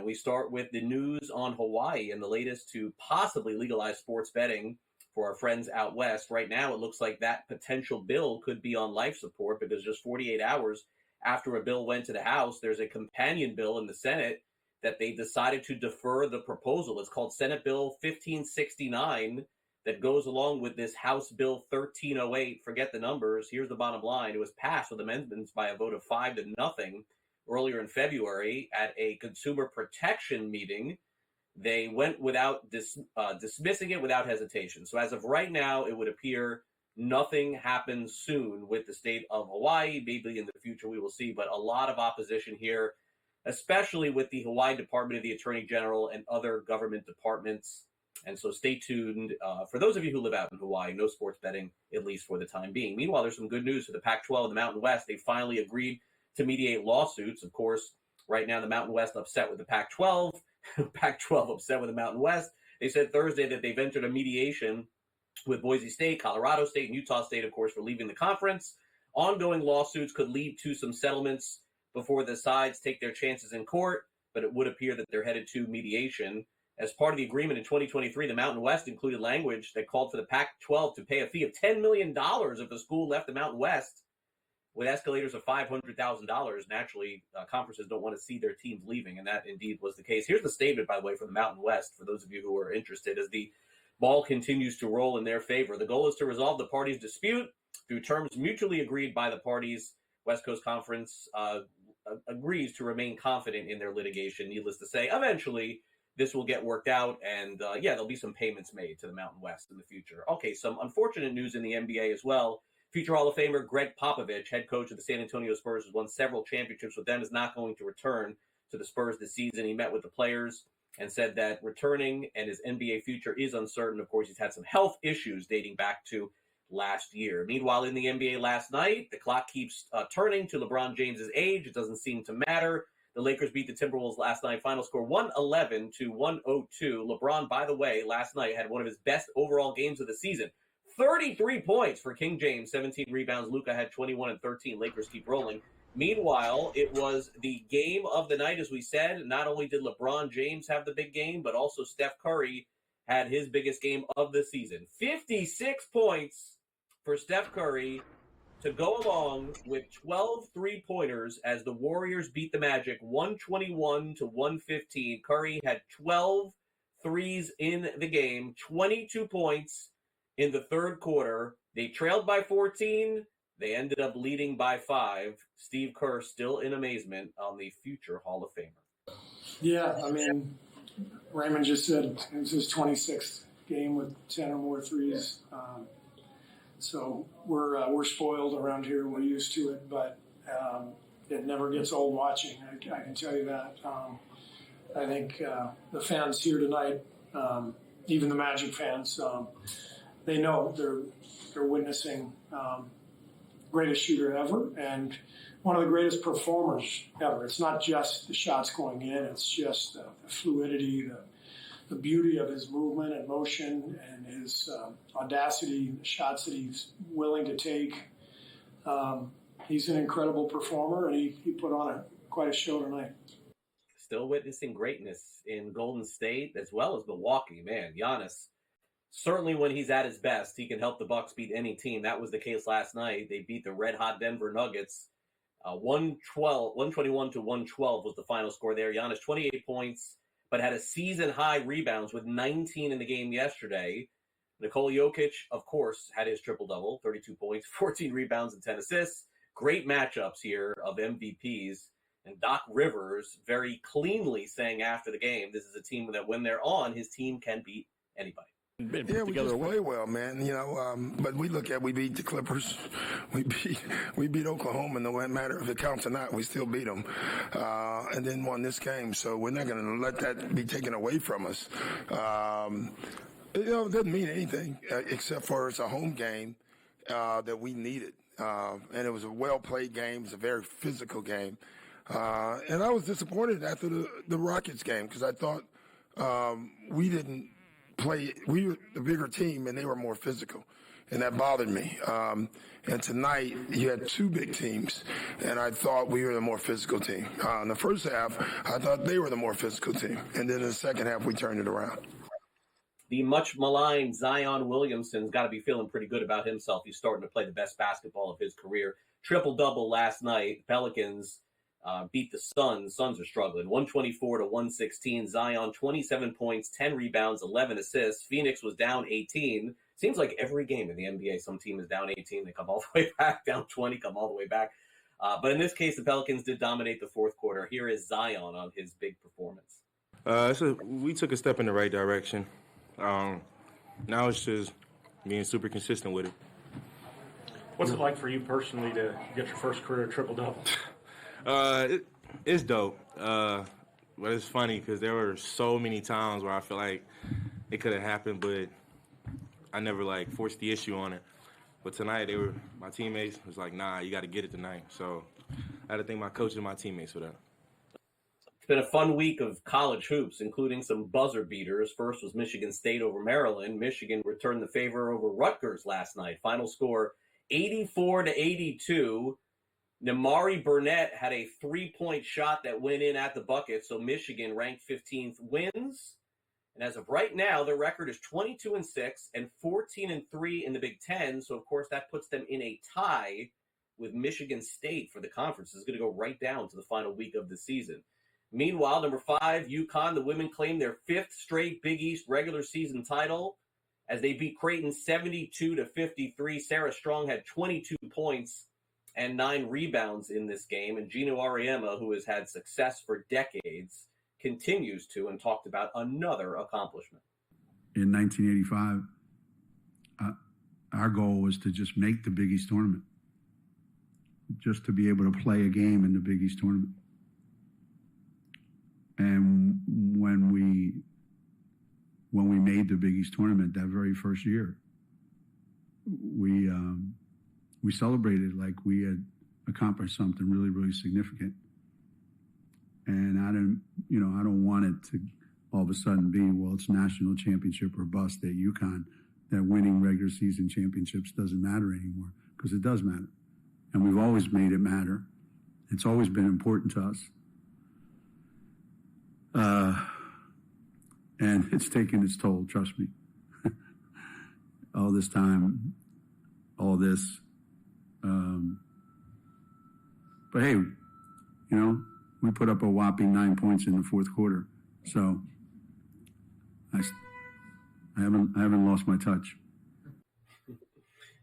we start with the news on Hawaii and the latest to possibly legalize sports betting for our friends out west. Right now, it looks like that potential bill could be on life support because just 48 hours after a bill went to the House, there's a companion bill in the Senate that they decided to defer the proposal. It's called Senate Bill 1569 that goes along with this House Bill 1308. Forget the numbers. Here's the bottom line. It was passed with amendments by a vote of 5-0 earlier in February at a consumer protection meeting. They went without dismissing it without hesitation. So as of right now, it would appear nothing happens soon with the state of Hawaii. Maybe in the future we will see, but a lot of opposition here, especially with the Hawaii Department of the Attorney General and other government departments. And so stay tuned. For those of you who live out in Hawaii, no sports betting, at least for the time being. Meanwhile, there's some good news for the Pac-12 and the Mountain West. They finally agreed to mediate lawsuits. Of course, right now the Mountain West upset with the Pac-12. Pac-12 upset with the Mountain West. They said Thursday that they've entered a mediation with Boise State, Colorado State, and Utah State, of course, for leaving the conference. Ongoing lawsuits could lead to some settlements before the sides take their chances in court, but it would appear that they're headed to mediation. As part of the agreement in 2023, the Mountain West included language that called for the Pac-12 to pay a fee of $10 million if the school left the Mountain West with escalators of $500,000. Naturally, conferences don't want to see their teams leaving, and that indeed was the case. Here's the statement, by the way, from the Mountain West, for those of you who are interested, as the ball continues to roll in their favor. The goal is to resolve the parties' dispute through terms mutually agreed by the parties. West Coast Conference agrees to remain confident in their litigation. Needless to say, eventually this will get worked out, and there'll be some payments made to the Mountain West in the future. Okay, some unfortunate news in the NBA as well. Future Hall of Famer Greg Popovich, head coach of the San Antonio Spurs, has won several championships with them, is not going to return to the Spurs this season. He met with the players and said that returning and his NBA future is uncertain. Of course, he's had some health issues dating back to last year. Meanwhile, in the NBA last night, the clock keeps turning to LeBron James's age. It doesn't seem to matter. The Lakers beat the Timberwolves last night. Final score 111-102. LeBron, by the way, last night had one of his best overall games of the season. 33 points for King James, 17 rebounds. Luka had 21 and 13. Lakers keep rolling. Meanwhile, it was the game of the night, as we said. Not only did LeBron James have the big game, but also Steph Curry had his biggest game of the season. 56 points for Steph Curry to go along with 12 three-pointers as the Warriors beat the Magic 121-115. Curry had 12 threes in the game, 22 points in the third quarter. They trailed by 14. They ended up leading by 5. Steve Kerr still in amazement on the future Hall of Famer. Yeah, I mean, Raymond just said it was his 26th game with 10 or more threes. So we're spoiled around here. We're used to it, but it never gets old watching. I can tell you that. I think the fans here tonight, even the Magic fans, they know they're witnessing greatest shooter ever and one of the greatest performers ever. It's not just the shots going in; it's just the fluidity, the beauty of his movement and motion, and his audacity, the shots that he's willing to take. He's an incredible performer, and he put on quite a show tonight. Still witnessing greatness in Golden State as well as Milwaukee. Man, Giannis, certainly when he's at his best, he can help the Bucks beat any team. That was the case last night. They beat the red-hot Denver Nuggets. 121-112 was the final score there. Giannis, 28 points, but had a season-high rebounds with 19 in the game yesterday. Nikola Jokic, of course, had his triple-double, 32 points, 14 rebounds, and 10 assists. Great matchups here of MVPs. And Doc Rivers very cleanly saying after the game, this is a team that when they're on, his team can beat anybody. Yeah, we just play well, man. You know, but we beat the Clippers, we beat Oklahoma. No matter if it counts or not, we still beat them, and then won this game. So we're not going to let that be taken away from us. It doesn't mean anything except for it's a home game that we needed, and it was a well-played game. It was a very physical game, and I was disappointed after the Rockets game because I thought we didn't. We were the bigger team, and they were more physical. and that bothered me. And tonight, you had two big teams, and I thought we were the more physical team. In the first half, I thought they were the more physical team, and then in the second half, we turned it around. The much maligned Zion Williamson's got to be feeling pretty good about himself. He's starting to play the best basketball of his career. Triple-double last night. Pelicans beat the Suns. Suns are struggling. 124-116. Zion, 27 points, 10 rebounds, 11 assists. Phoenix was down 18. Seems like every game in the NBA, some team is down 18. They come all the way back, down 20, come all the way back. But in this case, the Pelicans did dominate the fourth quarter. Here is Zion on his big performance. So we took a step in the right direction. Now it's just being super consistent with it. What's it like for you personally to get your first career triple-double? It's dope. But it's funny because there were so many times where I feel like it could have happened, but I never forced the issue on it. But tonight my teammates was like, nah, you got to get it tonight. So I had to thank my coach and my teammates for that. It's been a fun week of college hoops, including some buzzer beaters. First was Michigan State over Maryland. Michigan returned the favor over Rutgers last night. Final score 84-82. Nimari Burnett had a three-point shot that went in at the bucket, so Michigan, ranked 15th, wins. And as of right now, their record is 22-6 and 14-3 in the Big Ten. So, of course, that puts them in a tie with Michigan State for the conference. It's going to go right down to the final week of the season. Meanwhile, number 5, UConn, the women claim their 5th straight Big East regular season title as they beat Creighton 72-53. Sarah Strong had 22 points and 9 rebounds in this game. And Gino Auriemma, who has had success for decades, continues to, and talked about another accomplishment. In 1985, our goal was to just make the Big East tournament, just to be able to play a game in the Big East tournament. And when we made the Big East tournament that very first year, we celebrated like we had accomplished something really, really significant. And I don't want it to all of a sudden be, well, it's national championship or bust at UConn, that winning regular season championships doesn't matter anymore, because it does matter. And we've always made it matter. It's always been important to us. And it's taken its toll, trust me. All this time, all this. But hey, we put up a whopping 9 points in the fourth quarter. So I haven't lost my touch.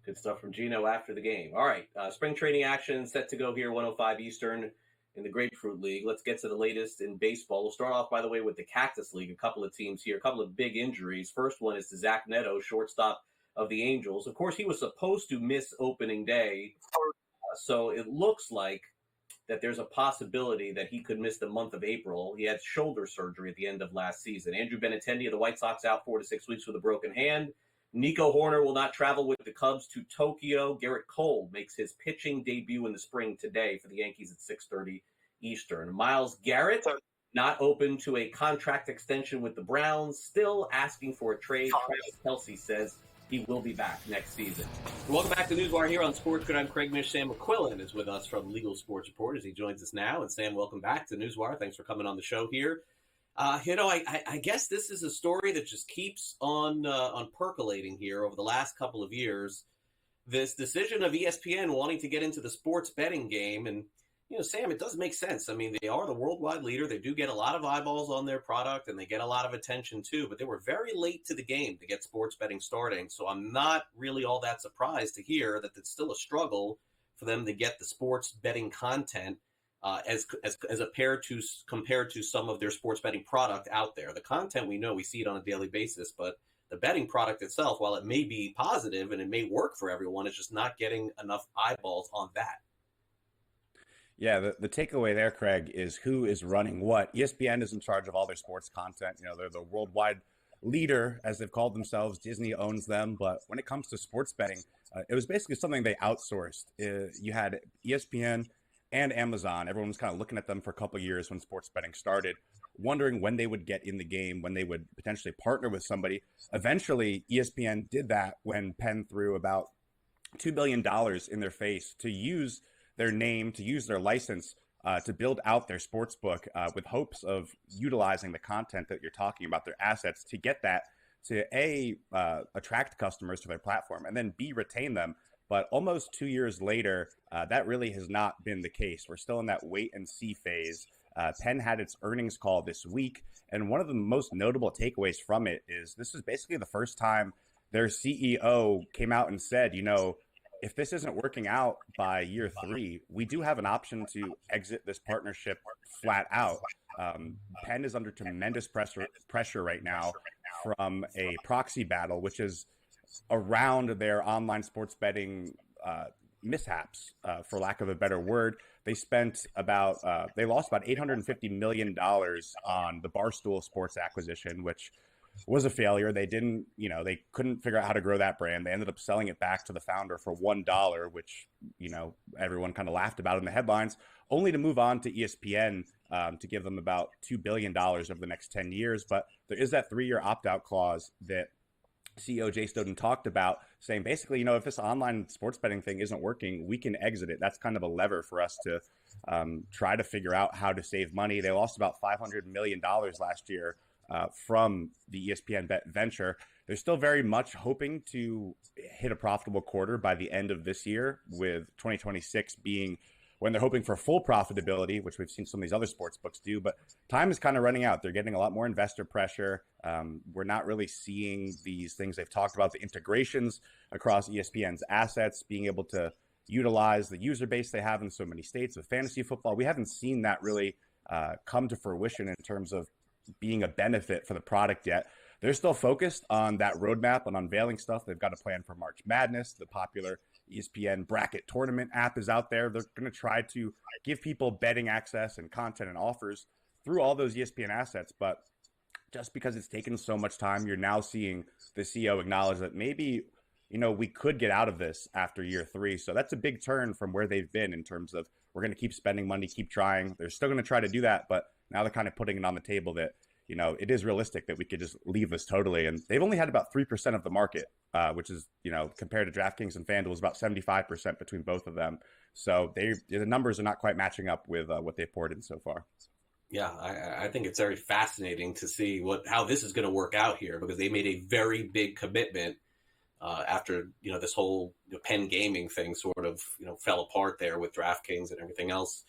Good stuff from Gino after the game. All right, spring training action set to go here, 105 Eastern in the Grapefruit League. Let's get to the latest in baseball. We'll start off, by the way, with the Cactus League. A couple of teams here, a couple of big injuries. First one is to Zach Neto, shortstop of the Angels. Of course, he was supposed to miss opening day, so it looks like that there's a possibility that he could miss the month of April. He had shoulder surgery at the end of last season. Andrew Benintendi of the White Sox out 4 to 6 weeks with a broken hand. Nico Horner will not travel with the Cubs to Tokyo. Garrett Cole makes his pitching debut in the spring today for the Yankees at 6:30 Eastern. Myles Garrett, not open to a contract extension with the Browns, still asking for a trade. Travis Kelce says he will be back next season. Welcome back to Newswire here on SportsGrid. I'm Craig Mish. Sam McQuillan is with us from Legal Sports Report as he joins us now. And Sam, welcome back to Newswire. Thanks for coming on the show here. I guess this is a story that just keeps on percolating here over the last couple of years. This decision of ESPN wanting to get into the sports betting game. And, Sam, it does make sense. I mean, they are the worldwide leader. They do get a lot of eyeballs on their product, and they get a lot of attention, too. But they were very late to the game to get sports betting starting. So I'm not really all that surprised to hear that it's still a struggle for them to get the sports betting content as compared to some of their sports betting product out there. The content, we know, we see it on a daily basis, but the betting product itself, while it may be positive and it may work for everyone, it's just not getting enough eyeballs on that. Yeah, the takeaway there, Craig, is who is running what. ESPN is in charge of all their sports content. They're the worldwide leader, as they've called themselves. Disney owns them. But when it comes to sports betting, it was basically something they outsourced. You had ESPN and Amazon. Everyone was kind of looking at them for a couple of years when sports betting started. wondering when they would get in the game, when they would potentially partner with somebody. Eventually, ESPN did that when Penn threw about $2 billion in their face to use their name, to use their license, to build out their sports book with hopes of utilizing the content that you're talking about, their assets, to get that to attract customers to their platform, and then B, retain them. But almost 2 years later, that really has not been the case. We're still in that wait and see phase. Penn had its earnings call this week, and one of the most notable takeaways from it is this is basically the first time their CEO came out and said, if this isn't working out by year 3, we do have an option to exit this partnership flat out. Penn is under tremendous pressure right now from a proxy battle, which is around their online sports betting mishaps, for lack of a better word. They lost about $850 million on the Barstool Sports acquisition, which was a failure. They couldn't figure out how to grow that brand. They ended up selling it back to the founder for $1, which, everyone kind of laughed about in the headlines, only to move on to ESPN to give them about $2 billion over the next 10 years. But there is that 3-year opt-out clause that CEO Jay Snowden talked about, saying basically, if this online sports betting thing isn't working, we can exit it. That's kind of a lever for us to try to figure out how to save money. They lost about $500 million last year from the ESPN bet venture. They're still very much hoping to hit a profitable quarter by the end of this year, with 2026 being when they're hoping for full profitability, which we've seen some of these other sports books do. But time is kind of running out. They're getting a lot more investor pressure. We're not really seeing these things they've talked about, the integrations across ESPN's assets, being able to utilize the user base they have in so many states with fantasy football. We haven't seen that really come to fruition in terms of being a benefit for the product yet. They're still focused on that roadmap and unveiling stuff. They've got a plan for March Madness. The popular ESPN bracket tournament app is out there. They're going to try to give people betting access and content and offers through all those ESPN assets. But just because it's taken so much time, you're now seeing the CEO acknowledge that maybe, we could get out of this after year 3. So that's a big turn from where they've been in terms of, we're going to keep spending money, keep trying. They're still going to try to do that, but now they're kind of putting it on the table that, it is realistic that we could just leave this totally. And they've only had about 3% of the market, which is, compared to DraftKings and FanDuel, is about 75% between both of them. So the numbers are not quite matching up with what they've poured in so far. Yeah, I think it's very fascinating to see how this is going to work out here, because they made a very big commitment after this whole Penn gaming thing sort of fell apart there with DraftKings and everything else.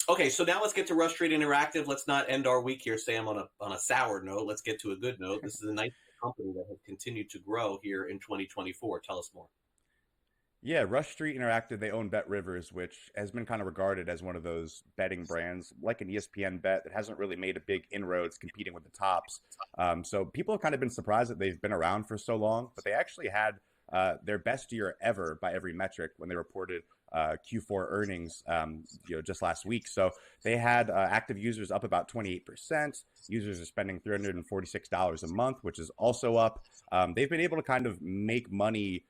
Okay, so now let's get to Rush Street Interactive. Let's not end our week here, Sam, on a sour note. Let's get to a good note. This is a nice company that has continued to grow here in 2024. Tell us more. Yeah, Rush Street Interactive, they own Bet Rivers, which has been kind of regarded as one of those betting brands, like an ESPN bet, that hasn't really made a big inroads competing with the tops. So people have kind of been surprised that they've been around for so long, but they actually had their best year ever by every metric when they reported Q4 earnings just last week. So they had active users up about 28%. Users are spending $346 a month, which is also up. They've been able to kind of make money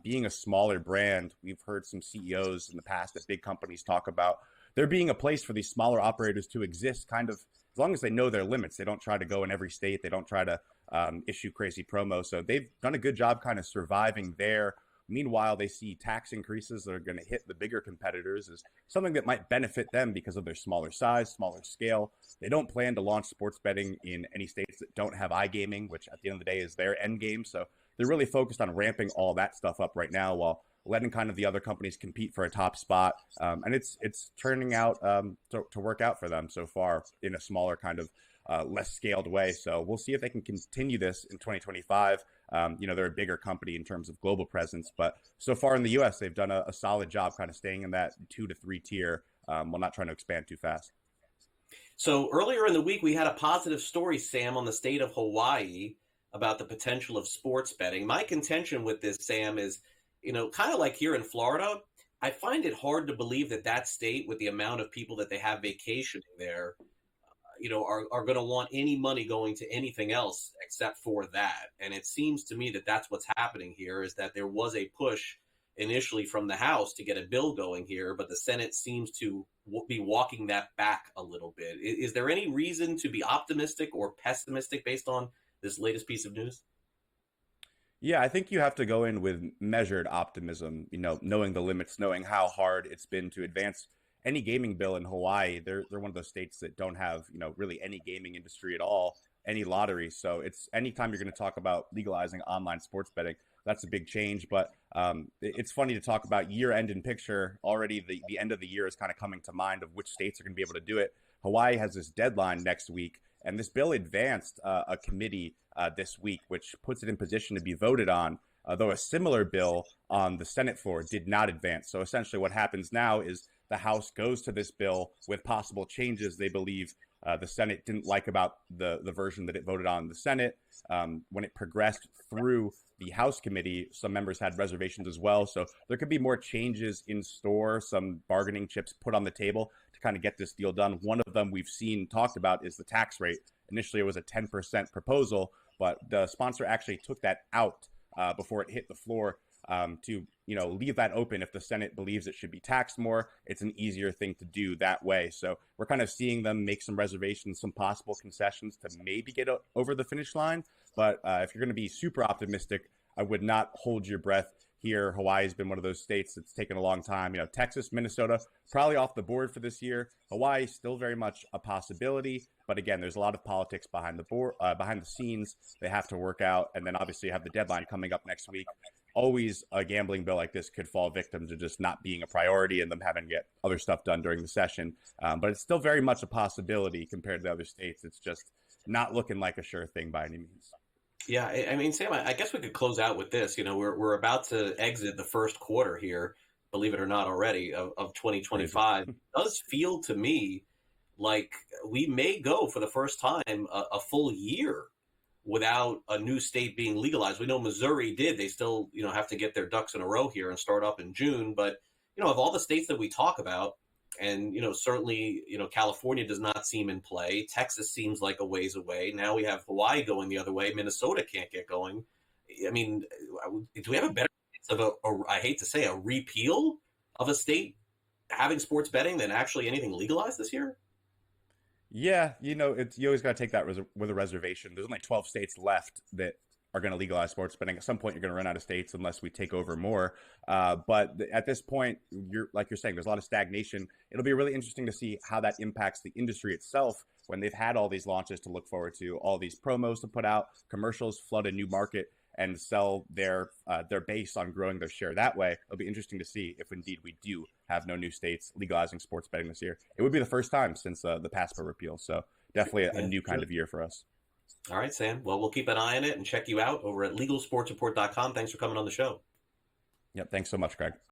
being a smaller brand. We've heard some CEOs in the past at big companies talk about there being a place for these smaller operators to exist, kind of as long as they know their limits. They don't try to go in every state. They don't try to issue crazy promos. So they've done a good job kind of surviving there. Meanwhile, they see tax increases that are going to hit the bigger competitors as something that might benefit them because of their smaller size, smaller scale. They don't plan to launch sports betting in any states that don't have iGaming, which at the end of the day is their end game. So they're really focused on ramping all that stuff up right now while letting kind of the other companies compete for a top spot. And it's turning out to work out for them so far in a smaller kind of less scaled way. So we'll see if they can continue this in 2025. They're a bigger company in terms of global presence, but so far in the US, they've done a solid job kind of staying in that 2 to 3 tier while not trying to expand too fast. So earlier in the week, we had a positive story, Sam, on the state of Hawaii about the potential of sports betting. My contention with this, Sam, is, kind of like here in Florida, I find it hard to believe that state, with the amount of people that they have vacationing there, are going to want any money going to anything else except for that. And it seems to me that that's what's happening here, is that there was a push initially from the House to get a bill going here, but the Senate seems to be walking that back a little bit. Is there any reason to be optimistic or pessimistic based on this latest piece of news? Yeah, I think you have to go in with measured optimism, knowing the limits, knowing how hard it's been to advance any gaming bill in Hawaii. They're one of those states that don't have, really any gaming industry at all, any lottery. So it's anytime you're going to talk about legalizing online sports betting, that's a big change. But it's funny to talk about year end in picture. Already the end of the year is kind of coming to mind of which states are going to be able to do it. Hawaii has this deadline next week, and this bill advanced a committee this week, which puts it in position to be voted on, though a similar bill on the Senate floor did not advance. So essentially what happens now is the House goes to this bill with possible changes they believe the Senate didn't like about the version that it voted on in the Senate. When it progressed through the House committee, some members had reservations as well. So there could be more changes in store, some bargaining chips put on the table to kind of get this deal done. One of them we've seen talked about is the tax rate. Initially, it was a 10% proposal, but the sponsor actually took that out before it hit the floor to leave that open. If the Senate believes it should be taxed more, it's an easier thing to do that way. So we're kind of seeing them make some reservations, some possible concessions to maybe get over the finish line. But if you're going to be super optimistic, I would not hold your breath here. Hawaii has been one of those states that's taken a long time. Texas, Minnesota, probably off the board for this year. Hawaii still very much a possibility, but again, there's a lot of politics behind the scenes they have to work out, and then obviously you have the deadline coming up next week. Always a gambling bill like this could fall victim to just not being a priority and them having to get other stuff done during the session. But it's still very much a possibility compared to the other states. It's just not looking like a sure thing by any means. Yeah, I mean, Sam, I guess we could close out with this. We're about to exit the first quarter here, believe it or not, already of 2025. It does feel to me like we may go for the first time a full year without a new state being legalized. We know Missouri did. They still, have to get their ducks in a row here and start up in June. But, of all the states that we talk about, and, certainly, California does not seem in play. Texas seems like a ways away. Now we have Hawaii going the other way. Minnesota can't get going. I mean, do we have a better chance of I hate to say, a repeal of a state having sports betting than actually anything legalized this year? Yeah, you always got to take that with a reservation. There's only 12 states left that are going to legalize sports betting. At some point, you're going to run out of states unless we take over more. But at this point, you're saying, there's a lot of stagnation. It'll be really interesting to see how that impacts the industry itself when they've had all these launches to look forward to, all these promos to put out, commercials, flood a new market, and sell their base on growing their share that way. It'll be interesting to see if indeed we do have no new states legalizing sports betting this year. It would be the first time since the PASPA repeal. So definitely a new kind of year for us. All right, Sam. Well, we'll keep an eye on it and check you out over at LegalSportsReport.com. Thanks for coming on the show. Yep. Thanks so much, Greg.